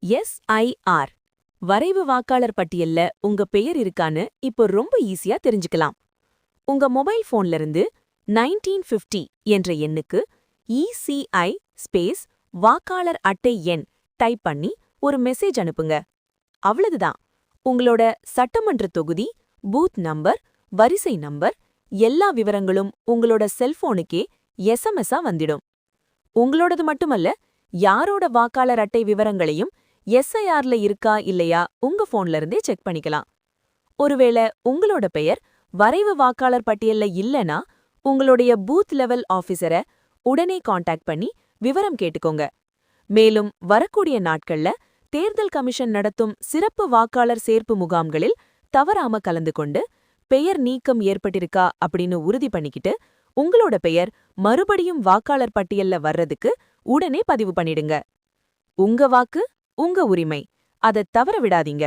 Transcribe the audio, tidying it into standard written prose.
SIR வரைவு வாக்காளர் பட்டியல்ல உங்க பெயர் இருக்கான்னு இப்போ ரொம்ப ஈஸியா தெரிஞ்சுக்கலாம். உங்க மொபைல் போன்ல இருந்து 1950 என்ற எண்ணுக்கு ECI ஸ்பேஸ் வாக்காளர் அட்டை எண் டைப் பண்ணி ஒரு மெசேஜ் அனுப்புங்க. அவ்வளவுதான். உங்களோட சட்டமன்ற தொகுதி, பூத் நம்பர், வரிசை நம்பர் எல்லா விவரங்களும் உங்களோட செல்போனுக்கே SMS-ஆ வந்துடும். உங்களோடது மட்டுமல்ல, யாரோட வாக்காளர் அட்டை விவரங்களையும் SIR-ல இருக்கா இல்லையா உங்க போன்ல இருந்தே செக் பண்ணிக்கலாம். ஒருவேளை உங்களோட பெயர் வரைவு வாக்காளர் பட்டியல்ல இல்லனா, உங்களுடைய பூத் லெவல் ஆபீசரை உடனே காண்டாக்ட் பண்ணி விவரம் கேட்டுக்கோங்க. மேலும் வரக்கூடிய நாட்கள்ல தேர்தல் கமிஷன் நடத்தும் சிறப்பு வாக்காளர் சேர்ப்பு முகாம்களில் தவறாம கலந்து கொண்டு பெயர் நீக்கம் ஏற்பட்டிருக்கா அப்படின்னு உறுதி பண்ணிக்கிட்டு உங்களோட பெயர் மறுபடியும் வாக்காளர் பட்டியல்ல வர்றதுக்கு உடனே பதிவு பண்ணிடுங்க. உங்க வாக்கு, உங்க உரிமை. அதை தவற விடாதீங்க.